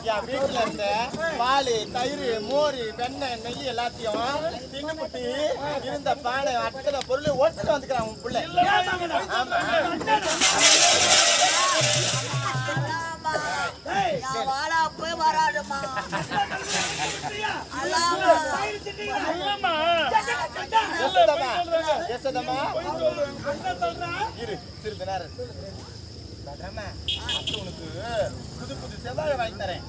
என் வீட்டுல இருந்த பால், தயிர், மோர், வெண்ணெய், நெய் எல்லாத்தையும் தின்னுபுட்டி இருந்த பானை அத்தனை பொருள் ஓட்டுட்டு வந்துக்கிறான் உன் பிள்ளை. உனக்கு புது புது செவ்வாழை வாங்கி தரேன்.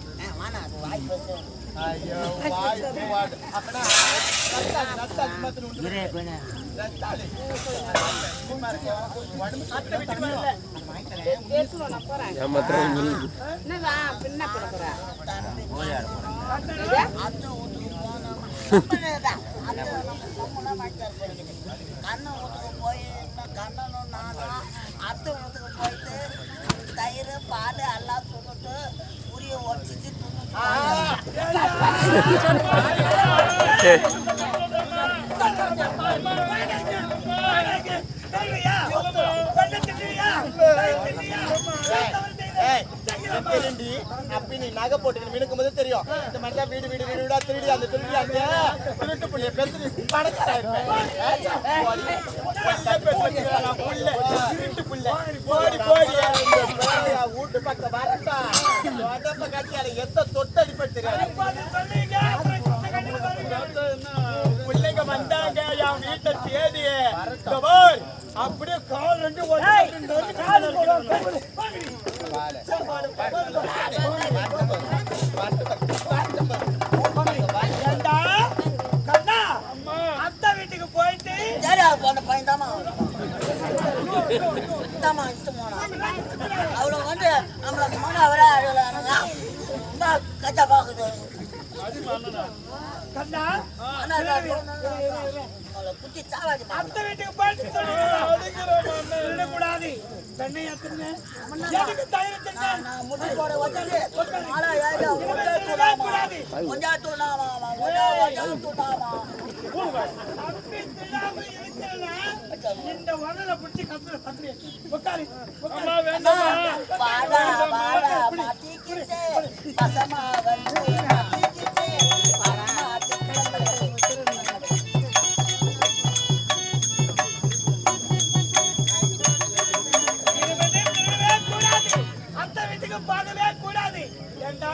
ஐயோ அப்பனா தயிர் பால் எல்லாம் சொல்லிட்டு உரிய ஒடிச்சிட்டு அப்படி நீ நகை போட்டு விடுக்கும் போது தெரியும் இந்த மாதிரிலாம் வீடு வீடு வீடு வீடா திருடி அந்த திருடி அந்த திருட்டு புள்ளிய பெருத்து வீட்டு பக்கம் வரட்டா கட்டியால எத்த தொட்டு அடிப்பட்டு தெரியாது. பிள்ளைங்க வந்தாங்க என் வீட்டை தேடி அப்படியே கால் ரெண்டு அத்தை வீட்டுக்கு போயிட்டு பையன்தாமா அவ்வளோ வந்து நம்மளுக்கு மன அவரா கச்சா பாக்குது குட்டி சாவாது அத்தை வீட்டுக்கு போயிட்டு கூடாது முடி போட வச்சு இந்த வனல பிடிச்சி கத்துற பத்திரி உட்காரி அம்மா வேண்டாமா பாடா பாடா மாட்டிக்கிட்டே பசமா வந்து மாட்டிக்கிட்டே பரமாத்து கூடாது அந்த வீட்டுக்கு போகவே கூடாது ஏண்டா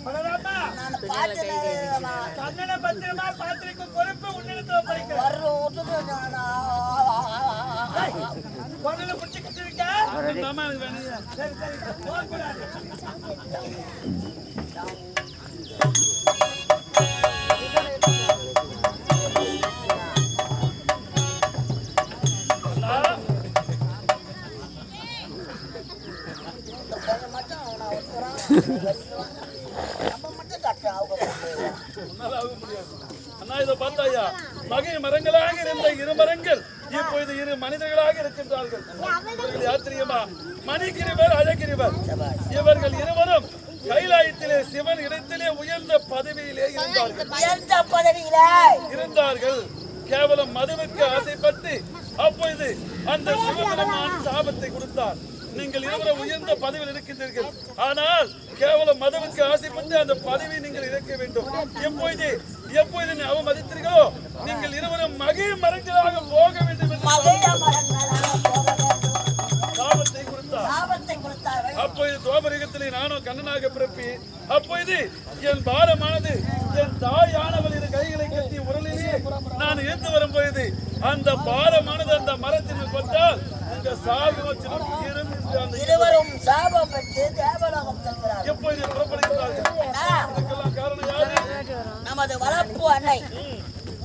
பரவாமா நான் பாத்து கண்ணனை பத்திரமா பாத்திரிக்கு பொறுப்பு உன்னிடத்துல படிக்கிறேன் கொண்டல புடிச்சு கட்டிருக்க மாமா எனக்கு வேணும் சரி சரி போக கூடாது மகை மரங்களாக இருந்த இரு மரங்கள் இப்பொழுது இரு மனிதர்களாக இருக்கின்றார்கள். ஆச்சரியமா மணிகிரிவர் அழகிரிவர் இவர்கள் இருவரும் கைலாயத்திலே சிவன் இடத்திலே உயர்ந்த பதவியிலே இருந்தார்கள். கேவலம் மதுவுக்கு ஆசைப்பட்டு அப்பொழுது அந்த சிவபெருமான் சாபத்தை கொடுத்தார். நீங்கள் இருவரும் உயர்ந்த பதவியில் இருக்கின்றீர்கள், ஆனால் கேவலம் மதவுக்கு ஆசைப்பட்டு அந்த பதவியை நீங்கள் இழக்க வேண்டும். எப்பொழுது நீ அவமதித்தீர்களோ நீங்கள் இருவரும் மகிழ் மரங்களாக போக வேண்டும் என்று சாபத்தை கொடுத்தார். அப்பொழுது தோபரகத்திலே நானும் கண்ணனாக பிறப்பி அப்பொழுது என் பாரமானது என் தாயானவள் இரு கைகளை கட்டி உரலிலே நான் இழுத்து வரும் பொழுது அந்த பாரமானது அந்த மரத்தின் கொண்டால் இந்த சாபம் இருவரும் சாபம் பெற்று தேவலோகம் செல்கிறார்கள். எப்பொழுது புறப்படுகிறார்கள்? காரணம் யாரு? நமது வளர்ப்பு அன்னை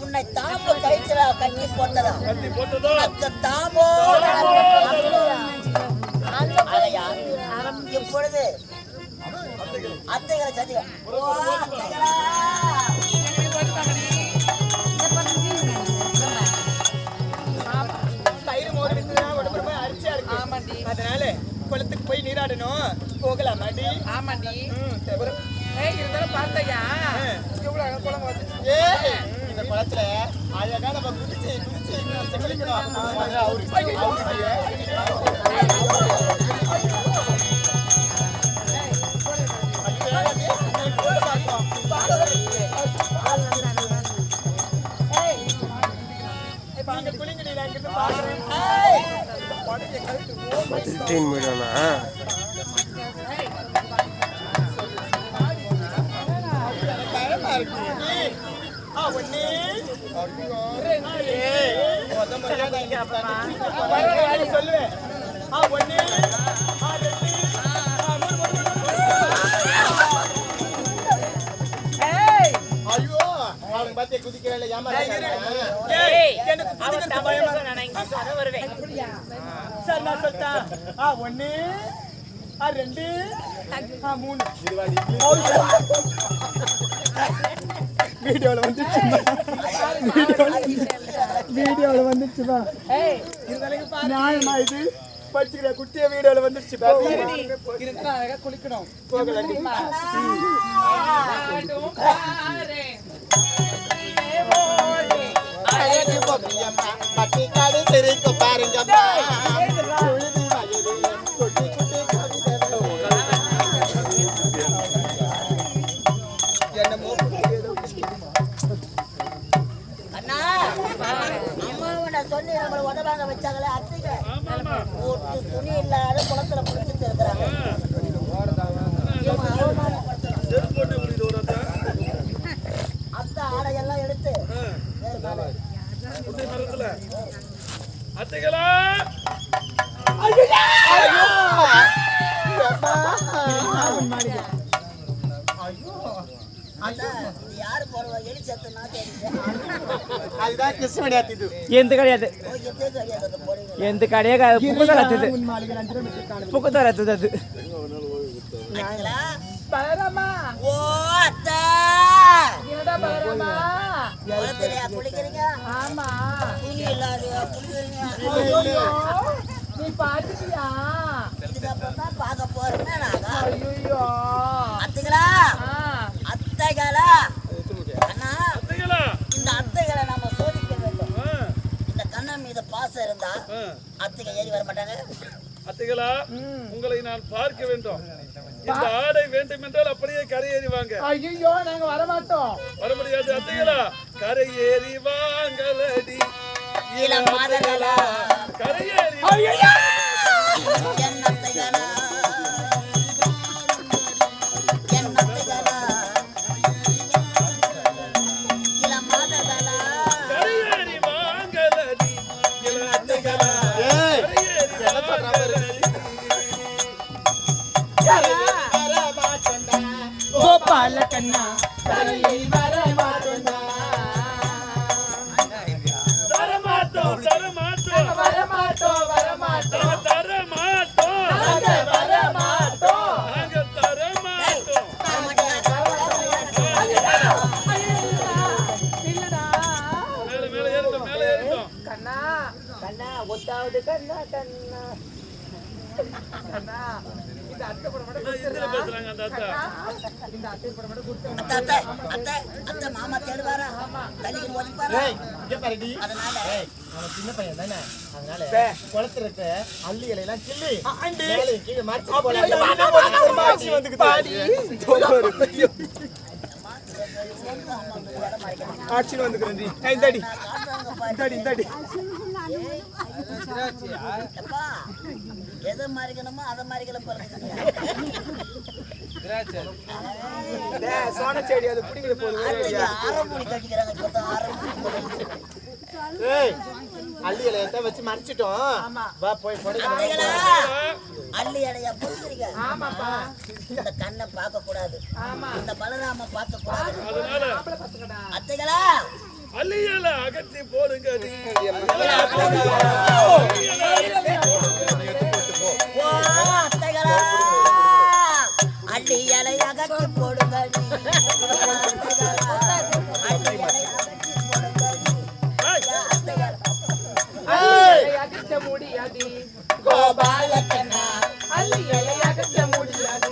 உன்னை தாம்பு கழிச்சலா கட்டி போட்டதா உனக்கு தாம்போ இப்பொழுது அத்தைகளை சதி அதனால குளத்துக்கு போய் நீராடணும். போகலாம் மாடி. ஆமாண்டி. இருந்தாலும் பார்த்தையா எவ்வளவு குளம் வந்துச்சு. இந்த குளத்துல அழகா நம்ம குதிச்சு குளிக்கணும். பயமா இருக்கு. ஒண்ணு சொல்லுவேன். ஒண்ணு ஐயோ அவனுக்கு பார்த்து குதிக்கிறேன் ஏமாறாங்க. சார் நான் சொல்லிட்டேன். ஒண்ணு ரெண்டு மூணு வீடியோல வந்துச்சுமா நியாயமா இது படிச்சுக்கிற குட்டிய வீடியோல வந்துருச்சு. குளிக்கணும் போகலடி பட்டிக்காடு சிரிக்கு பாருங்க சொல்லி நம்மள உதவாங்க வச்சாங்களே அத்தைங்க ஒரு துணி இல்லாத குளத்துல புடிச்சிட்டு இருக்கிறாங்க. அத்தை ஆடையெல்லாம் எடுத்து அத்தைகளா இது யாரு போடுவா எலி சத்துனா தெரியுது. அதுதான் கிருஷ்ணமணி ஆத்திது. ಎಂತ ಕಡೆಯದು ಎಂತ ಕಡೆಯಾಗ ಪುಕ್ಕದಾರ ಹತ್ತದು ಪುಕ್ಕದಾರ ಹತ್ತದ ಅದು ஓ அத்தை குளத்துலயா குளிக்கிறீங்க? ஆமா துணி இல்லாதையா குளிக்கிறீங்க? நீ பாத்துட்டியா? இதுக்கப்புறம் தான் பார்க்க போறேன்னு நாங்க. ஐயோ அத்தைகளா அத்தைகளா அண்ணா அத்தைகளா இந்த அத்தைகளை நம்ம சோதிக்க வேண்டும். இந்த கண்ணன் மீது பாசம் இருந்தா அத்தைங்க ஏறி வர மாட்டாங்க. அத்தைகளா உங்களை நான் பார்க்க வேண்டும். இந்த ஆடை வேண்டும் என்றால் அப்படியே கரையேறி வாங்க. ஐயோ நாங்க வர மாட்டோம். வர முடியாது அத்தைகளா. கரையேறி வாங்கலடி இளம் மாதங்களா கரையேறி என் அத்தைகளா என் அத்தைகளா இளம் மாதங்களா கரையேறி வாங்கலடி என் அத்தைகளா கோபால கண்ணா தலையில் வர மாட்டோண்டா தரமாட்டோம் தரமாட்டோம் வரமாட்டோம் வரமாட்டோம் தரமாட்டோம் நாங்க வரமாட்டோம் நாங்க தரமாட்டோம். இல்லடா மேல மேல ஏறிட்டோம் மேல ஏறிட்டோம். கண்ணா கண்ணா ஒட்டாவது கண்ணா கண்ணா கண்ணா இந்த அத்தை படம் மட்டும் இதுல பேசுறாங்க அந்த அத்தா. இந்த அத்தை படம் மட்டும் கொடுத்து அத்தை அத்தை அத்தை மாமா தேடுவாரா தள்ளிக்கு ஒதுப்பாரா? இங்க பாருடி. அதனால அவன் சின்ன பையன் தானே, அதனால குளத்துல இருக்க அள்ளி இலையெல்லாம் கிள்ளி மேலே கீழே மறைச்சு ஆட்சியில் வந்துக்கிறேன். இந்தாடி இந்தாடி இந்தாடி எப்பா எதை மறைக்கணுமோ அதை மறைக்கல சோன செடி அது பிடிக்கிற போது ஆரம்பி கட்டிக்கிறாங்க. இப்பதான் ஆரம்பி அள்ளி இலையத்தை வச்சு மறைச்சிட்டோம். வா போய் அத்தைகளா அள்ளி அடையா புரிஞ்சுருக்க? ஆமாப்பா இந்த கண்ணை பார்க்க கூடாது, இந்த பலராம பார்க்க கூடாது. பசங்கடா அத்தைகளா அள்ளியல அகற்றி போடுங்க நீ. ஓ அத்தைகளா அள்ளி இலை அகற்றி போடுங்க நீ. அள்ளி இலை அகற்றி போடுங்க நீ. அத்தைகளா அகற்ற முடியாது கோபாலக்கண்ணா அள்ளி இலை அகற்ற முடியாது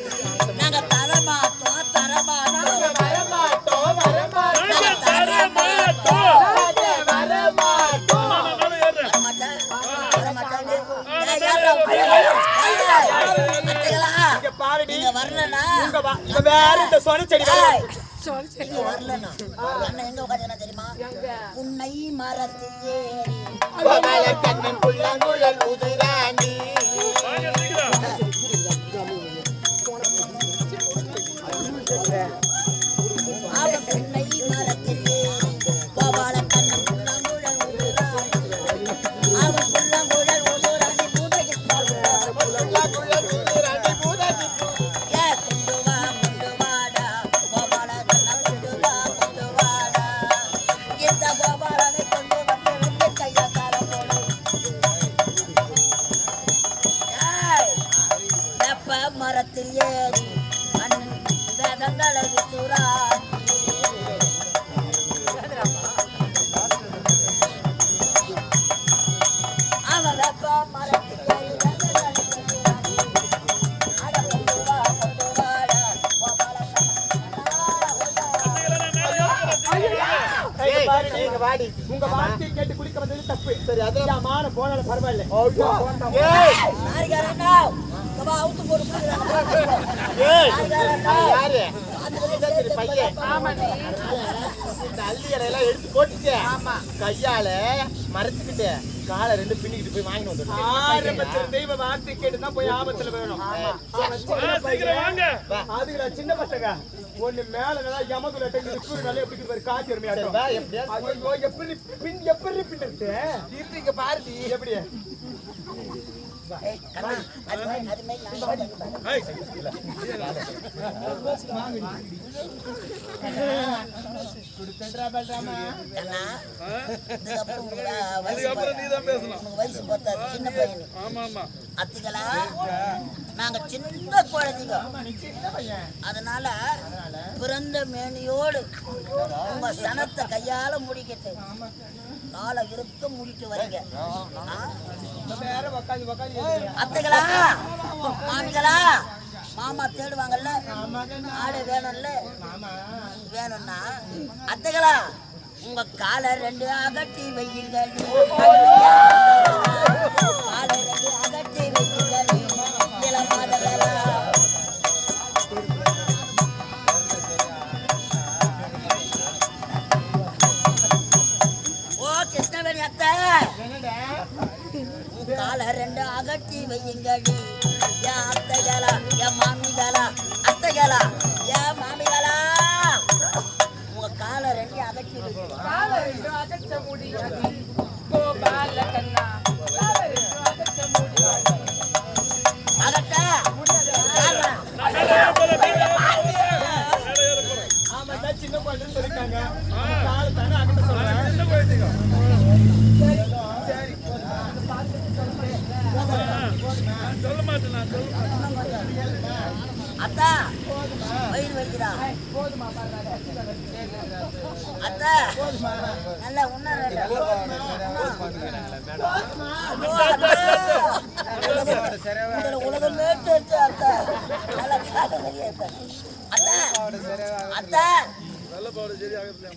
நாங்க தரமாட்டோம் தரமாட்டோம் வரமாட்டோம் வரமாட்டோம் நாங்க தரமாட்டோம். வரமாட்டோம் நான் மேல ஏறுறேன். அத்தைகளா பாருடி நீங்க வரலனா வேற இந்த சோன செடி இங்க வரலன்னா அண்ணன் எங்க உட்காந்து தெரியுமா? புன்னை மரத்திலே கோபால கண்ணன் புல்லாங்குழல் உதிராண்டி வாங்க சீக்கிரம். அவன் புன்னை மரத்திலே கோபால கண்ணன் புல்லாங்குழல் உதிராண்டி அவன் புல்லாங்குழல் உதிராண்டி பூதைக்கு புல்லாங்குழல் உதிராண்டி பூதாட்டி ஏ கொண்டு வாடா கோபால கண்ணன் கொண்டு வாடா இந்த கோபாலனை கொண்டு வந்து கைய கால போடு. வெப்ப மரத்தில் ஏறி அண்ணன் வேதங்களை விசுராண்டி அவன் வெப்ப மரத்தில் ஏறி வேதங்களை விசுராண்டி அட கொண்டு வாடா கோபால ஏய் நீங்க வாடி உங்க வார்த்தையை கேட்டு குளிக்க வந்தது தப்பு. சரி அத மான போனாலும் பரவாயில்ல. ஏய் நாரிகாரண்ணா கபா அவுத்து போடு ஏய் யாரு சரி பையன் இந்த அள்ளி இலையெல்லாம் எடுத்து போட்டுட்டு கையால மறைச்சுக்கிட்டு காலை ரெண்டு பின்னிக்கிட்டு போய் வாங்கிட்டு வந்துட்டு ஆரம்பத்துல தெய்வ வார்த்தை கேட்டு தான் போய் ஆபத்துல வேணும். சீக்கிரம் வாங்க. அதுல சின்ன பசங்க ஒண்ணு மேல நல்லா யமகுல டெக்கு நல்லா எப்படி பாரு காட்சி அருமையாட்டம். வா எப்படியா ஐயோ எப்படி பின்னறது இங்க பாருடி எப்படி அது மாதிரி நான் ஏய், குடுக்கன்றா பல்றாமா அண்ணா இதுக்கப்புறம் அதுக்கப்புறம் நீ தான் பேசணும். உனக்கு வயசு பத்தாது சின்ன பையன் ஆமா ஆமா. அத்திகளா நாங்க சின்ன குழந்தைங்க அதனால பிறந்த மேனியோடு உங்க சனத்தை கையால முடிக்கிட்டு காலை விருத்த முடிக்க வரீங்க வேற உக்காந்து உக்காந்து அத்தைகளா மாமிகளா மாமா தேடுவாங்கல்ல ஆடு வேணும்ல வேணும்னா அத்தைகளா உங்க காலை ரெண்டு அகட்டி வையுங்கள் காலை ரெண்டு அகட்டி வையுங்கள் இளமாதலா ஓ கிருஷ்ணவேணி அத்தை உன் காலை ரெண்டு அகட்டி வையுங்கள் என் அத்தைகளா என் மாமிகளா அத்தைகளா என் மாமிகளா உங்க காலை ரெண்டு அகட்டி வையுங்க அகட்ட யாரா? ஆமா தான் சின்ன குழந்தைன்னு சொல்லிட்டாங்க. காலை தானே அகட்ட சொல்றேன். சின்ன குழந்தைங்க. சரி நான் சொல்ல மாட்டேன். நான் சொல்ல மாட்டேன். அத்தா வயிறு வலிக்குதா அத்தா நல்லா உன்னர உலகம் மேட்டு அத்தா நல்லா அத்தா அத்தா நல்ல பாடு சரியாகல.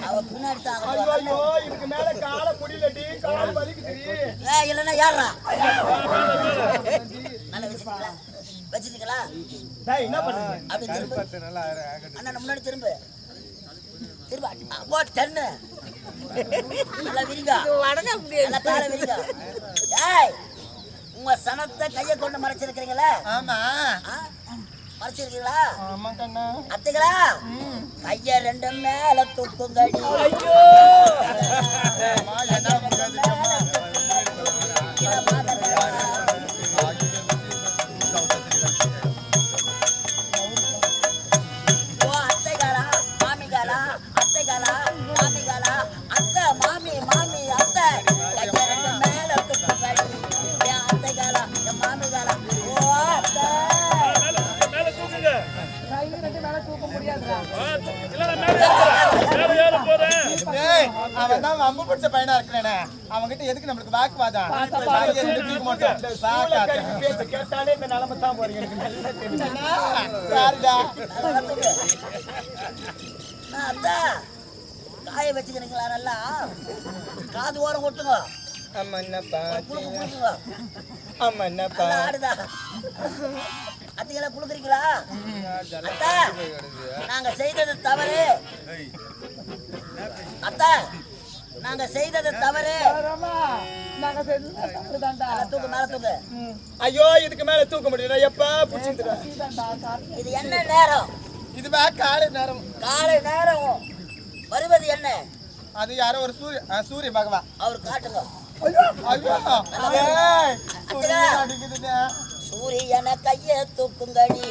அவ பின்னாடி தான் ஐயோ இதுக்கு மேல காலை முடியலடி கால் வலிக்குதுடி. இல்லைன்னா யாரா நல்லா வச்சுக்கீங்களா வச்சுட்டீங்களா டேய் என்ன பண்றீங்க? அப்படி திரும்ப அண்ணா முன்னாடி திரும்ப ஓ டன்னு நல்லா விரிங்க நல்லா காலை விரிங்க ஏய் உங்க சனத்தை கையை கொண்டு மறைச்சிருக்கிறீங்களா ஆமா மறைச்சிருக்கீங்களா ஆமா கண்ணா அத்தைகளா கைய ரெண்டு மேல தூக்குங்கடி ஓ அத்தைகளா மாமிகளா அத்தைகளா மாமிகளா அத்தை மாமி மாமி அத்தை கைய ரெண்டு மேல தூக்குங்கடி என் அத்தைகளா என் மாமிகளா ஓ அத்தை மேல தூக்குங்க. இல்ல மேல ஏற போறேன். ஏய் அவன் தான் அம்பு பிடிச்ச பையனா இருக்கனே அவன் கிட்ட எதுக்கு நம்மளுக்கு வாக்குவாதம் வாங்கி தூக்க மாட்டோம் ஸ்கூல்ல கட்டி பேச கேட்டாலே இந்த நிலைமை தான் போறீங்க. எனக்கு நல்லா தெரியும். யாருடா அத்தா காய வச்சுக்கிறீங்களா நல்லா காது ஓரம் கொட்டுங்க அம்மா என்ன புழுக்கு புழுக்குங்க அம்மா என்ன நல்லா ஆடுதா அத்தைகளை குடுக்குறீங்களா? அத்தா, நாங்க செய்தது தவறு. அத்தா, நாங்க செய்தது தவறு. தூக்கு, மேல தூக்கு. ஐயோ இதுக்கு மேல தூக்க முடியும். எப்ப புடிச்சிருக்கிறேன். இது என்ன நேரம்? இதுவே காலை நேரம். காலை நேரம் வருவது என்ன? அது யாரோ ஒரு சூரிய பகவான். அவர் காட்டுங்க. சூரியன கைய தூக்குங்கடி.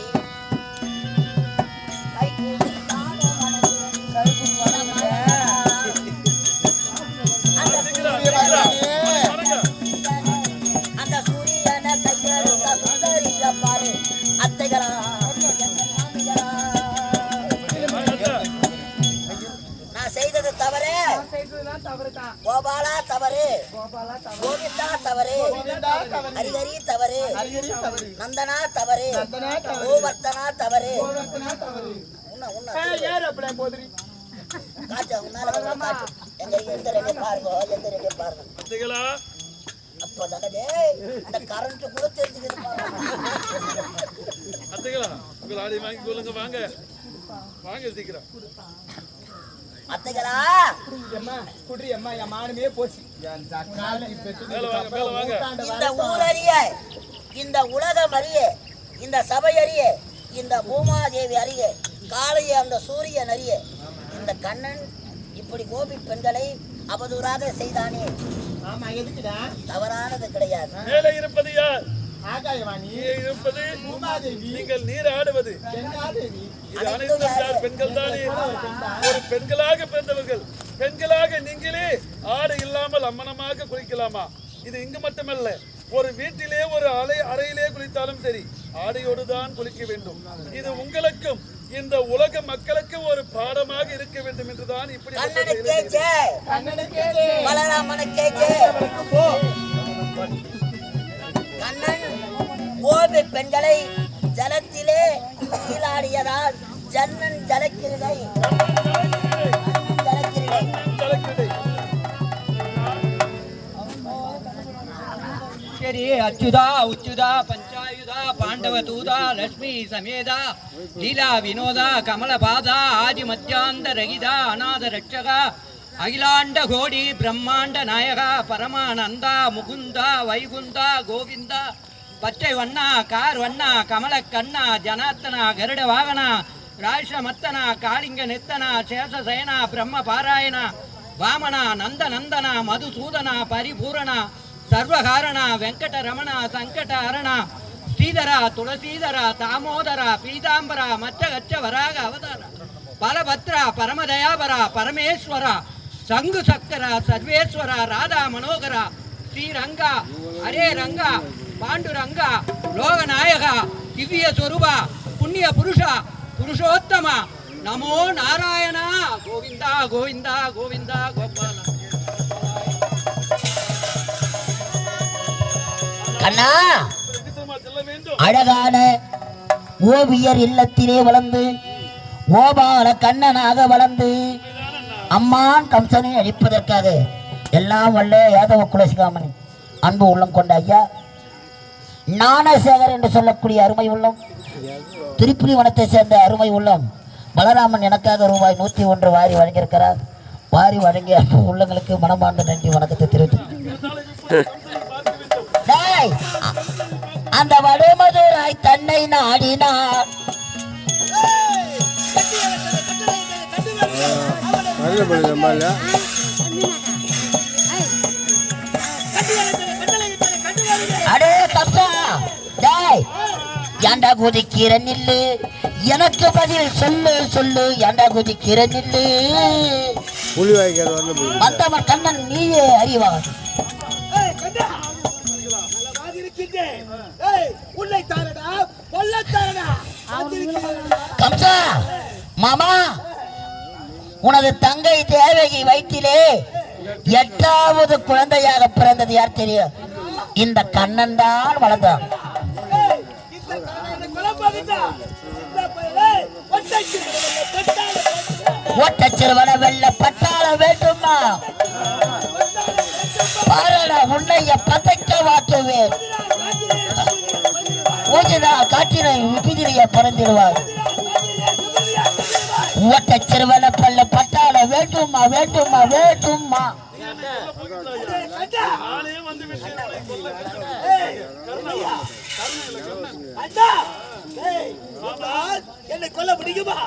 அந்த சூரியன கைய சுந்தரிய பாரு. அத்தைகளா நான் செய்தது தவறு. கோபாலா தவறு, கோவிந்தா தவறு, ஹரிஹரி தவறு, நந்தனா தவறு, கோவர்த்தனா தவறு. காட்டு உன்னால காட்டு. எந்த ரெண்டு பாருங்க, எந்த ரெண்டு பாருங்க. அப்போ தானே அந்த கரண்ட் கூட தெரிஞ்சுக்கிது பாருங்க. அத்தைகளா இந்த ஊரறிய, இந்த உலகம் அறிய, இந்த சபை அறிய, இந்த பூமாதேவி அறிய, காளைய அந்த சூரியன் அறிய, இந்த கண்ணன் இப்படி கோபி பெண்களை அவதூறாக செய்தானே. தவறானது கிடையாது. மேலே இருப்பது யார்? ஆகாயவாணி. இருப்பது பூமாதேவி. நீங்கள் நீர் ஆடுவது பெண்காதேவி. இது அனைத்தும் யார்? பெண்கள் தானே. ஒரு பெண்களாக பிறந்தவர்கள், பெண்களாக நீங்களே ஆடை இல்லாமல் அம்மனமாக குளிக்கலாமா? இது இங்கு மட்டுமல்ல, ஒரு வீட்டிலே ஒரு அறையிலே குளித்தாலும் சரி ஆடையோடு தான் குளிக்க வேண்டும். இது உங்களுக்கும் இந்த உலக மக்களுக்கும் ஒரு பாடமாக இருக்க வேண்டும் என்றுதான் இப்படி கண்ணன் கோபி பெண்களை ஜலத்திலே நீராடியதால் ஜன்னன் ஜலக்கிருதை. சரி, அச்சுதா உச்சுதா பஞ்சாயுதா பாண்டவ தூதா லட்சுமி சமேதா லீலா வினோதா கமலபாதா ஆதி மத்தியாந்த ரகிதா அநாத ரட்சகா அகிலாண்ட கோடி பிரம்மாண்ட நாயகா பரமானந்தா முகுந்தா வைகுந்தா கோவிந்தா பச்சை வண்ணா கார் வண்ணா கமல கண்ணா ஜனாத்தனா கருட வாகனா ராஷமத்தனா காளிங்க நித்தனா சேஷசயனா பிரம்ம பாராயணா வாமனா நந்த நந்தனா மதுசூதனா பரிபூரணா சர்வகாரணா வெங்கட ரமணா சங்கட அரணா ஸ்ரீதரா துளசீதரா தாமோதரா பீதாம்பரா மச்சகச்ச வராக அவதாரா பலபத்ரா பரமதயாபரா பரமேஸ்வரா சங்கு சக்கரா சர்வேஸ்வரா ராதா மனோகரா ஸ்ரீரங்கா ஹரே ரங்கா பாண்டுரங்கா லோகநாயகா திவ்ய சொரூபா புண்ணிய புருஷா புருஷோத்தமா நமோ நாராயணா கோவிந்தா கோவிந்தா கோவிந்தா கோபாலா. கண்ணா, அழகான ஓவியர் இல்லத்திலே வளர்ந்து கோபால கண்ணனாக வளர்ந்து அம்மான் கம்சனை அழிப்பதற்காக எல்லாம் வல்ல யாதவ குலசிகாமன் அன்பு உள்ளம் கொண்ட ஐயா ஞானசேகர் என்று சொல்லக்கூடிய அருமை உள்ளம், திருப்புலி வனத்தை சேர்ந்த அருமை உள்ளம் பலராமன் எனக்காக ரூபாய் 101 வாரி வழங்கியிருக்கிறார். வாரி வழங்கிய உள்ளங்களுக்கு மனமார்ந்த நன்றி வணக்கத்தை தெரிவித்து அந்த வடுமதுராய் தன்னை நாடினார். அடே கப்பா, டேய் ஏண்டா குதிக்கிற நில்லு, எனக்கு பதில் சொல்லு சொல்லு, ஏண்டா குதிக்கிற நில்லு. வந்தவன் கண்ணன் நீயே அறிவார். கம்சா மாமா, உனது தங்கை தேவகி வயிற்றிலே 8வது குழந்தையாக பிறந்தது யார் தெரியும்? இந்த கண்ணன் தான் வளர்ந்தான். ஒட்டச்சிறுவன வெள்ள பட்டாள வேண்டுமா? பாரடா உன்னைய பதைக்க வாட்டுவேன். ஊஜினா காற்றினை விபிதிரிய பறந்திடுவார் ஓட்ட சிறுவன பல்ல பட்டாள வேண்டுமா வேண்டுமா வேண்டுமா நானே வந்து விட்டேன் உன்னை கொல்ல. அண்ணா ஏய் என்னை கொல்ல முடியுமா?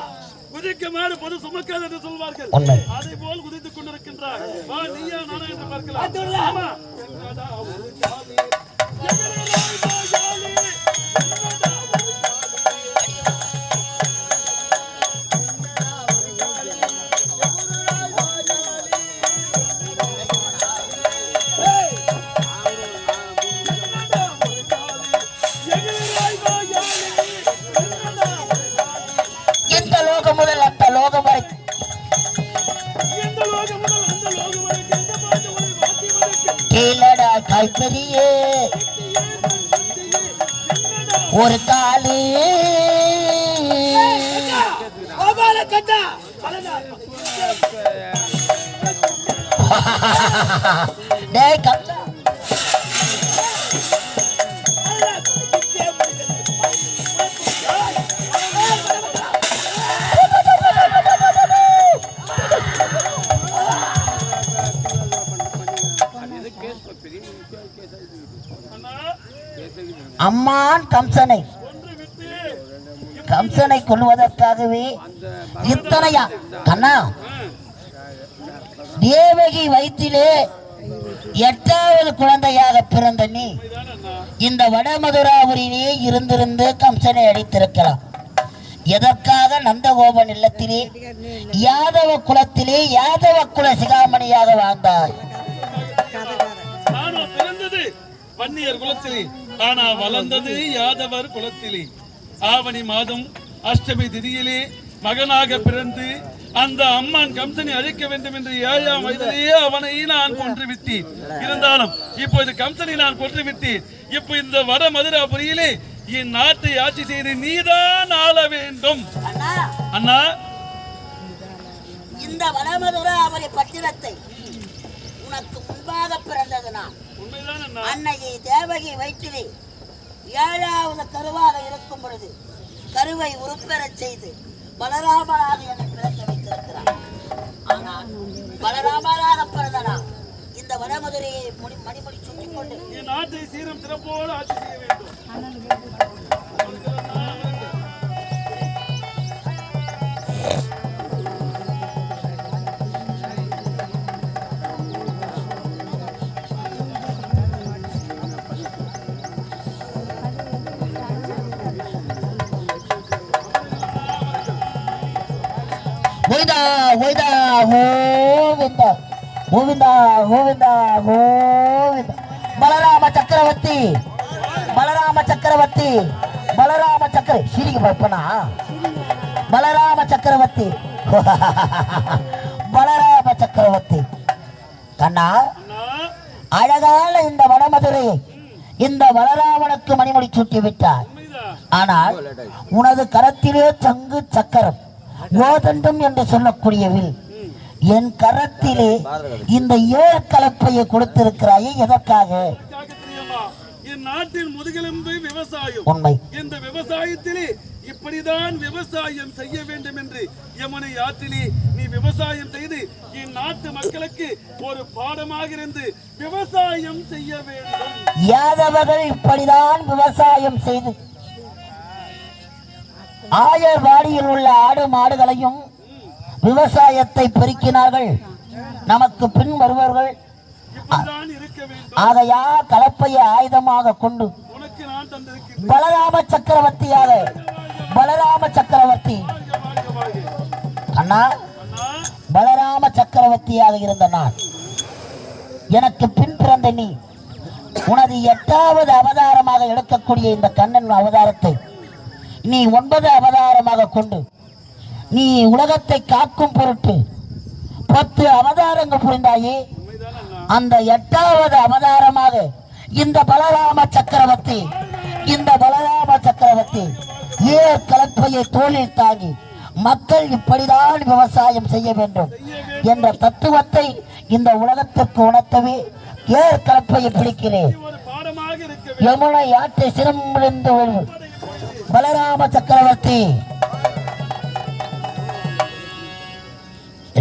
குதிக்குமாறு பொது சுமக்காது என்று சொல்வார்கள். உண்மை. அதே போல் குதித்துக் கொண்டிருக்கின்றார். வா, நீயா நானா என்று பார்க்கலாம். அதுதான். ஆமா. என்னடா ஒரு ஜாலி, எங்கடா இந்த ஜாலி, என்னடா ஒரு இந்த லோகம் முதல் அந்த லோகம் வரை எந்த லோகம் முதல் அந்த லோகம் வரைக்கும் எந்த பாட்டு உன்னை வாத்தி வரைக்கும் கீழடா காய்கறியே ஒரு காலு கோபால கட்டா டேய் கம்சா அம்மான் கம்சனை கம்சனை கொல்வதற்காகவே இத்தனையா கண்ணா தேவகி வயிற்றிலே 8வது குழந்தையாக பிறந்த நீ இந்த வடமதுராபுரியிலே இருந்திருந்து கம்சனை அடித்திருக்கலாம். எதற்காக நந்தகோபன் இல்லத்திலே யாதவ குலத்திலே யாதவ குல சிகாமணியாக வாழ்ந்தாய்? நானோ பிறந்தது வன்னியர் குலத்திலே, ஆனா வளர்ந்தது யாதவர் குலத்திலே. ஆவணி மாதம் அஷ்டமி திதியிலே மகனாக பிறந்து அந்த அம்மான் கம்சனை அழிக்க வேண்டும் என்று 7ஆம் வயதிலேயே அவனை நான் கொன்று விட்டேன். இருந்தாலும் இப்போது கம்சனை நான் கொன்று விட்டேன். இப்போ இந்த வட மதுராபுரியிலே என் நாட்டை ஆட்சி செய்து நீதான் ஆள வேண்டும். அண்ணா, இந்த வடமதுராபுரி பட்டினத்தை உனக்கு முன்பாக பிறந்தது நான். உண்மைதான் அண்ணா. அன்னையை தேவகி வயிற்றிலே 7வது கருவாக இருக்கும் பொழுது கருவை உருப்பெறச் செய்து பலராமராக என்னை பிறக்க வைத்திருக்கிறார். ஆனால் பலராமராக பிறந்தனா இந்த வடமதுரையை மணிமணி சுற்றிக் கொண்டு என் நாட்டை சீரும் சிறப்போடு ஆட்சி செய்ய வேண்டும். கோவிந்தா கோவிந்தா கோவிந்தா கோவிந்தா கோவிந்தா கோவிந்தா பலராம சக்கரவர்த்தி பலராம சக்கரவர்த்தி பலராம சக்கர சிரிக்க பார்ப்பனா பலராம சக்கரவர்த்தி பலராம சக்கரவர்த்தி கண்ணா அழகான இந்த வடமதுரையை இந்த பலராமனுக்கு மணிமொழி சூட்டி விட்டார். ஆனால் உனது கரத்திலே சங்கு சக்கரம் கோதண்டம் என்று சொல்லக்கூடியவில் என் கரத்திலே இந்த 7 கலப்பையை கொடுத்திருக்கிறாயே எதற்காக? என் நாட்டின் முதுகெலும்பு விவசாயம். உண்மை. இந்த விவசாயத்திலே இப்படிதான் விவசாயம் செய்ய வேண்டும் என்று யமுனை ஆற்றிலே நீ விவசாயம் செய்து என் நாட்டு மக்களுக்கு ஒரு பாடமாக இருந்து விவசாயம் செய்ய வேண்டும். யாதவர்கள் இப்படிதான் விவசாயம் செய்து ஆயர்வாடியில் உள்ள ஆடு மாடுகளையும் விவசாயத்தை பெருக்கினார்கள். நமக்கு பின் வருபவர்கள் இப்படிதான் இருக்க வேண்டும். ஆகையா கலப்பையை ஆயுதமாக கொண்டு உனக்கு நான் தந்திருக்கிறேன். பலராம சக்கரவர்த்தியாக பலராம சக்கரவர்த்தி அண்ணா பலராம சக்கரவர்த்தியாக இருந்த நான் எனக்கு பின் பிறந்த நீ உனது 8வது அவதாரமாக எடுக்கக்கூடிய இந்த கண்ணன் அவதாரத்தை நீ 9 அவதாரமாக கொண்டு நீ உலகத்தை காக்கும் பொருட்டு 10 அவதாரங்கள் புரிந்தாயே. அந்த 8வது அவதாரமாக இந்த பலராம சக்கரவர்த்தி ஏர் கலப்பையை தோளில் தாங்கி மக்கள் இப்படிதான் விவசாயம் செய்ய வேண்டும் என்ற தத்துவத்தை இந்த உலகத்திற்கு உணர்த்தவே ஏர் கலப்பையை பிடிக்கிறேன். ஒரு பாடமாக இருக்க யமுனை ஆற்றை சிரமிருந்து பலராம சக்கரவர்த்தி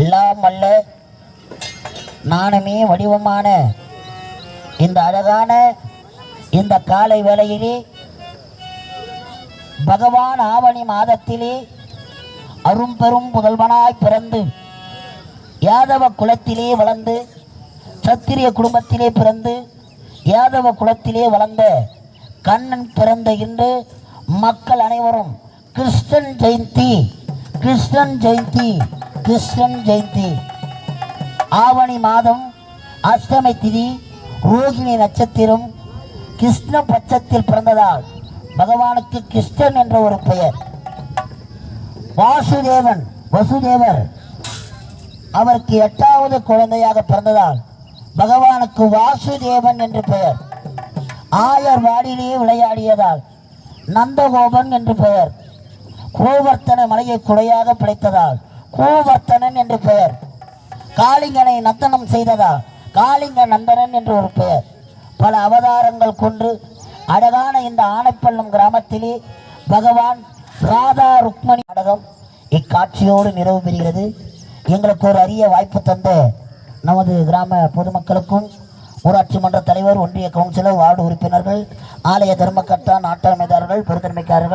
எல்லாம் அல்ல நானுமே வடிவமான இந்த அழகான இந்த காலை வேளையிலே பகவான் ஆவணி மாதத்திலே அரும்பெரும் புதல்வனாய் பிறந்து யாதவ குலத்திலே வளர்ந்து சத்திரிய குடும்பத்திலே பிறந்து யாதவ குலத்திலே வளர்ந்த கண்ணன் பிறந்த இன்று மக்கள் அனைவரும் கிருஷ்ணன் ஜெயந்தி கிருஷ்ணன் ஜெயந்தி கிருஷ்ணன் ஜெயந்தி. ஆவணி மாதம் அஷ்டமி திதி ரோகிணி நட்சத்திரம் கிருஷ்ண பட்சத்தில் பிறந்ததால் பகவானுக்கு கிருஷ்ணன் என்ற ஒரு பெயர். வசுதேவர் அவருக்கு 8வது குழந்தையாக பிறந்ததால் பகவானுக்கு வாசுதேவன் என்று பெயர். ஆயர் வாடியிலேயே விளையாடியதால் நந்தகோபன் என்று பெயர். கோவர்த்தன மலையை குடையாக பிடித்ததால் கோவர்த்தனன் என்று பெயர். காளிங்கனை நந்தனம் செய்ததால் காளிங்க நந்தனன் என்று ஒரு பெயர். பல அவதாரங்கள் கொண்டு அழகான இந்த ஆனைப்பள்ளம் கிராமத்திலே பகவான் ராதா ருக்மணி நாடகம் இக்காட்சியோடு நிறைவு பெறுகிறது. எங்களுக்கு ஒரு அரிய வாய்ப்பு தந்த நமது கிராம பொதுமக்களுக்கும் ஊராட்சி மன்ற தலைவர், ஒன்றிய கவுன்சிலர், வார்டு உறுப்பினர்கள், ஆலய தர்மகர்த்தா, நாட்டாமைதாரர்கள், பெருந்தன்மைக்காரர்கள்